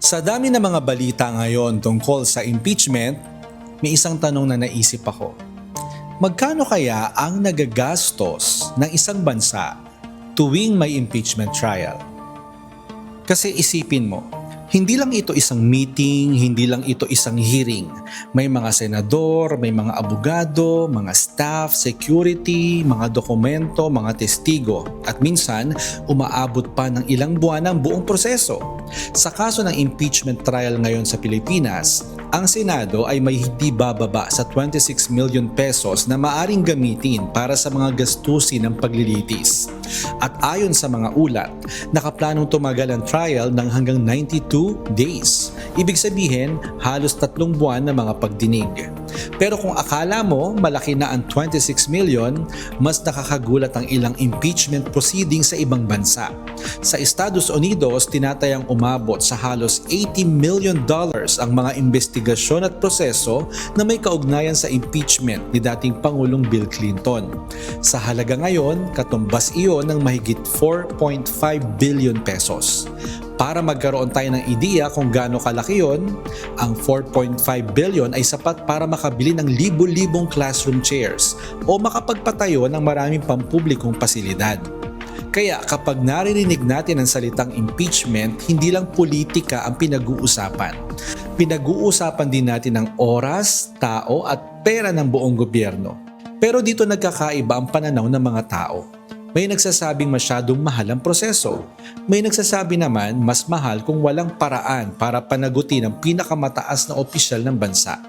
Sa dami ng mga balita ngayon tungkol sa impeachment, may isang tanong na naisip ako. Magkano kaya ang nagagastos ng isang bansa tuwing may impeachment trial? Kasi isipin mo, hindi lang ito isang meeting, hindi lang ito isang hearing. May mga senador, may mga abogado, mga staff, security, mga dokumento, mga testigo. At minsan, umaabot pa ng ilang buwan ang buong proseso. Sa kaso ng impeachment trial ngayon sa Pilipinas, ang Senado ay may hindi bababa sa 26 million pesos na maaring gamitin para sa mga gastusin ng paglilitis. At ayon sa mga ulat, nakaplanong tumagal ang trial ng hanggang 92 days. Ibig sabihin, halos 3 buwan na mga pagdinig. Pero kung akala mo malaki na ang 26 million, mas nakakagulat ang ilang impeachment proceedings sa ibang bansa. Sa Estados Unidos, tinatayang umabot sa halos $80 million ang mga investigasyon at proseso na may kaugnayan sa impeachment ni dating Pangulong Bill Clinton. Sa halaga ngayon, katumbas iyon ng mahigit 4.5 billion pesos. Para magkaroon tayo ng ideya kung gaano kalaki yon, ang 4.5 billion ay sapat para makabili ng libo-libong classroom chairs o makapagpatayo ng maraming pampublikong pasilidad. Kaya kapag naririnig natin ang salitang impeachment, hindi lang politika ang pinag-uusapan. Pinag-uusapan din natin ang oras, tao at pera ng buong gobyerno. Pero dito nagkakaiba ang pananaw ng mga tao. May nagsasabing masyadong mahal ang proseso. May nagsasabi naman mas mahal kung walang paraan para panagutin ang pinakamataas na opisyal ng bansa.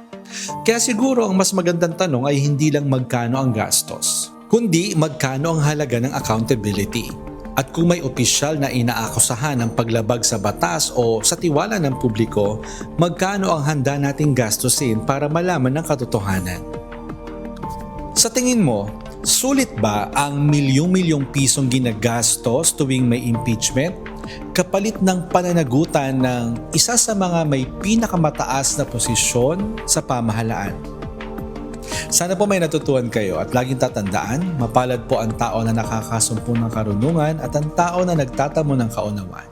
Kaya siguro ang mas magandang tanong ay hindi lang magkano ang gastos, kundi magkano ang halaga ng accountability. At kung may opisyal na inaakusahan ng paglabag sa batas o sa tiwala ng publiko, magkano ang handa nating gastusin para malaman ang katotohanan. Sa tingin mo, sulit ba ang milyong-milyong pisong ginagastos tuwing may impeachment kapalit ng pananagutan ng isa sa mga may pinakamataas na posisyon sa pamahalaan? Sana po may natutuhan kayo at laging tatandaan, mapalad po ang tao na nakakasumpo ng karunungan at ang tao na nagtatamo ng kaunawaan.